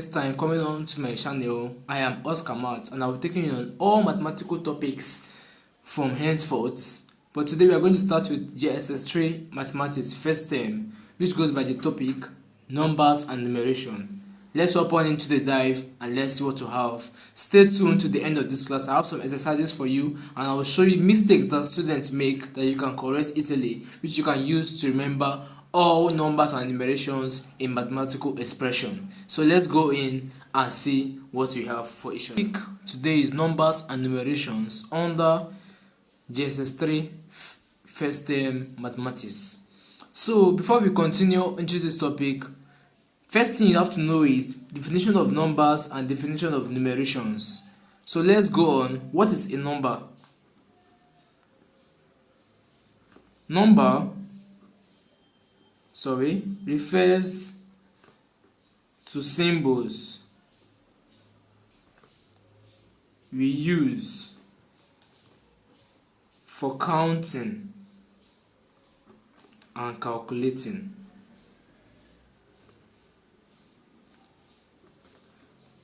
This time coming on to my channel, I am Oscar Matt and I will be taking you on all mathematical topics from henceforth. But today we are going to start with JSS3 mathematics first term, which goes by the topic numbers and numeration. Let's hop on into the dive and let's see what to have. Stay tuned to the end of this class. I have some exercises for you and I will show you mistakes that students make that you can correct easily, which you can use to remember all numbers and numerations in mathematical expression. So let's go in and see what we have for each one. Today is numbers and numerations under JSS3 first term mathematics. So before we continue into this topic, first thing you have to know is definition of numbers and definition of numerations. So let's go on. What is a number? Number refers to symbols we use for counting and calculating.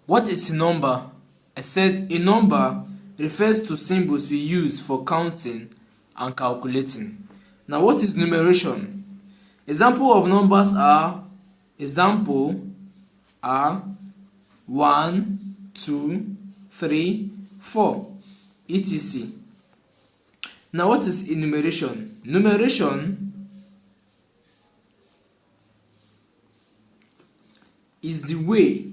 What is a number? I said a number refers to symbols we use for counting and calculating. Now what is numeration? Example of numbers are 1, 2, 3, 4, etc. Now what is enumeration? Numeration is the way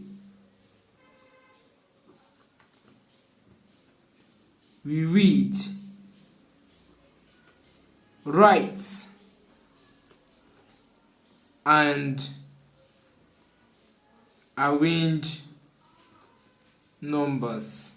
we read, write, and arrange numbers.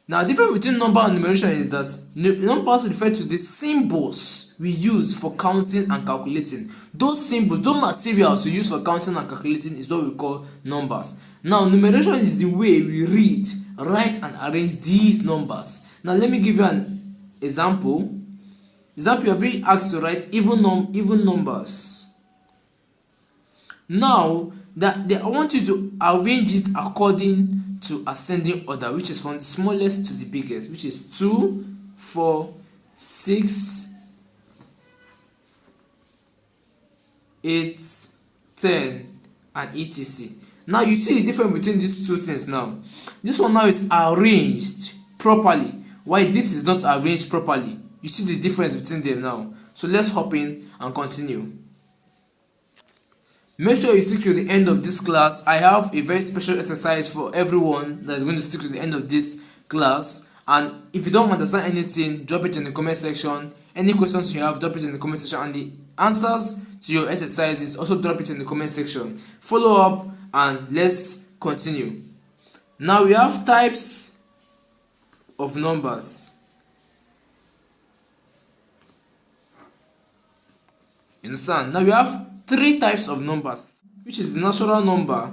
Now, the difference between number and numeration is that numbers refer to the symbols we use for counting and calculating. Those symbols, those materials we use for counting and calculating is what we call numbers. Now, numeration is the way we read, write, and arrange these numbers. Now, let me give you an example. You are being asked to write even numbers. Now I want you to arrange it according to ascending order, which is from the smallest to the biggest, which is 2, 4, 6, 8, 10, and etc. Now you see the difference between these two things. Now this one now is arranged properly, while this is not arranged properly. You see the difference between them now. So let's hop in and continue. Make sure you stick to the end of this class. I have a very special exercise for everyone that is going to stick to the end of this class. And if you don't understand anything, drop it in the comment section. Any questions you have, drop it in the comment section. And the answers to your exercises, also drop it in the comment section. Follow up and let's continue. Now we have types of numbers. You understand? Now we have 3 types of numbers, which is the natural number.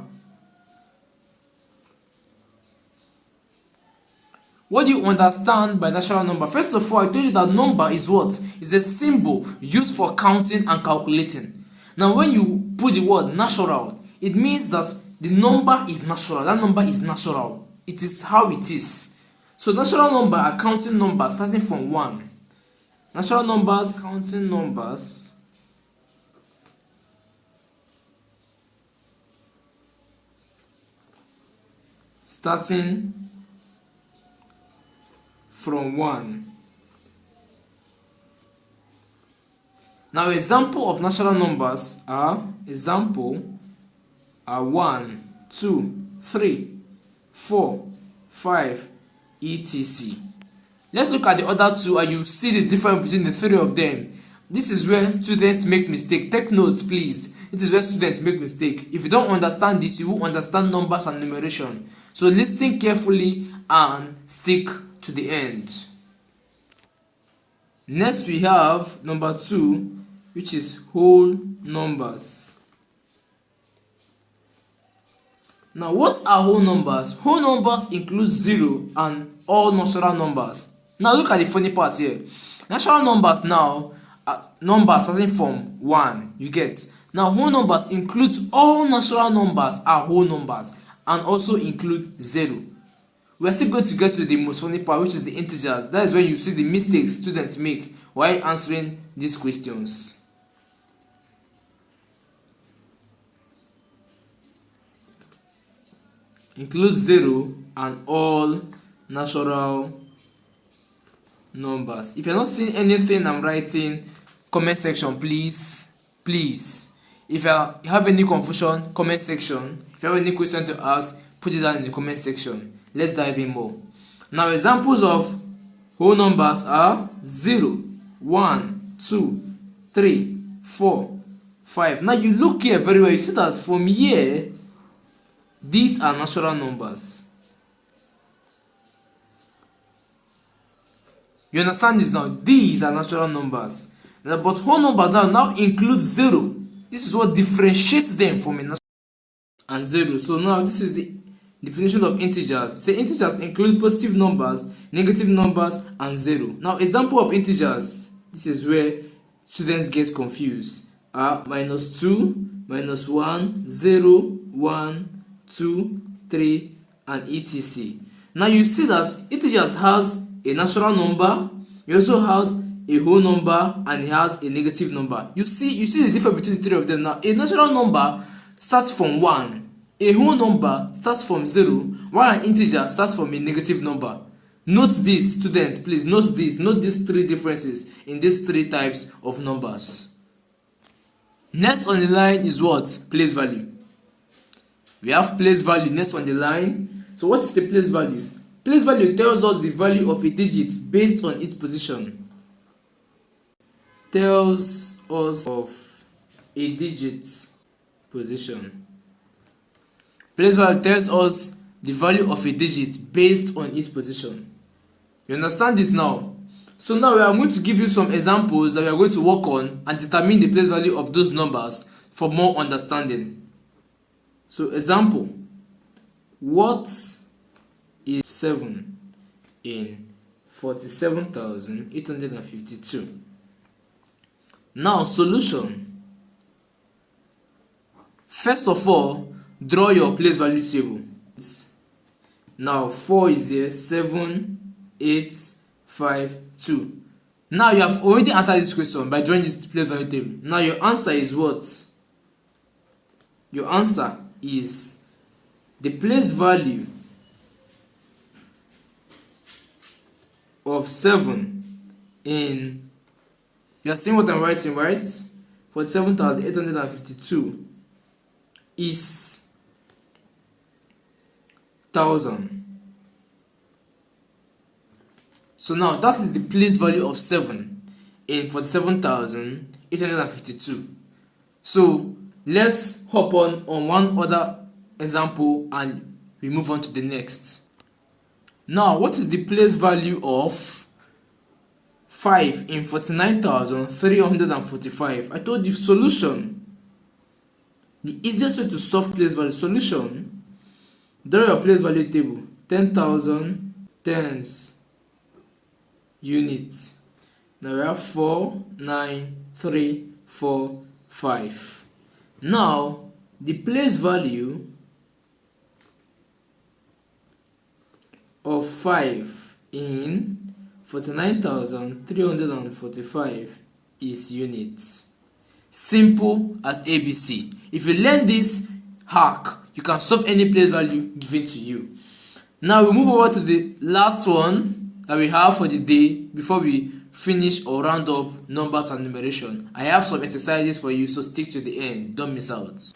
What do you understand by natural number? First of all, I told you that number is what? It's a symbol used for counting and calculating. Now when you put the word natural, it means that the number is natural. That number is natural. It is how it is. So natural number are counting numbers starting from 1. Natural numbers, counting numbers starting from 1. Now example of natural numbers are 1, 2, 3, 4, 5, etc. Let's look at the other two and you see the difference between the 3 of them. This is where students make mistake. Take notes, please. This is where students make mistake. If you don't understand this, you will understand numbers and numeration. So listen carefully and stick to the end. Next we have number 2, which is whole numbers. Now what are whole numbers? Whole numbers include 0 and all natural numbers. Now look at the funny part here. Natural numbers now numbers starting from 1, you get. Now, whole numbers includes all natural numbers are whole numbers and also include 0. We are still going to get to the most funny part, which is the integers. That is when you see the mistakes students make while answering these questions. Include 0 and all natural numbers. If you're not seeing anything I'm writing, comment section, please. If you have any confusion, comment section. If you have any question to ask, put it down in the comment section. Let's dive in more. Now, examples of whole numbers are 0, 1, 2, 3, 4, 5. Now, you look here very well. You see that from here, these are natural numbers. You understand this now? These are natural numbers. But whole numbers now include 0. This is what differentiates them from a natural and 0. So now this is the definition of integers. Say integers include positive numbers, negative numbers, and 0. Now, example of integers. This is where students get confused. Minus 2, minus 1, 0, 1, 2, 3, and etc. Now you see that integers has a natural number, it also has a whole number, and it has a negative number. You see the difference between the three of them. Now, a natural number starts from 1, a whole number starts from 0, while an integer starts from a negative number. Note this, students, please note these three differences in these three types of numbers. Next on the line is what? Place value. We have place value next on the line. So what is the place value? Place value tells us the value of a digit based on its position. Tells us of a digit's position. Place value tells us the value of a digit based on its position. You understand this now? So now we are going to give you some examples that we are going to work on and determine the place value of those numbers for more understanding. So example, what is 7 in 47,852? Now solution. First of all, draw your place value table. Now 4 is here, 7, 8, 5, 2. Now you have already answered this question by drawing this place value table. Now your answer is what? Your answer is the place value of 7 in, you are seeing what I'm writing, right? 47,852 is 1,000. So now that is the place value of 7 in 47,852. So let's hop on one other example and we move on to the next. Now, what is the place value of 5 in 49,345? I told you solution. The easiest way to solve place value solution, draw your place value table. 10,000 tens units. Now we have 4, 9, 3, 4, 5. Now the place value of 5 in 49,345 is units. Simple as ABC. If you learn this hack, you can solve any place value given to you. Now we move over to the last one that we have for the day before we finish or round up numbers and numeration. I have some exercises for you, so stick to the end. Don't miss out.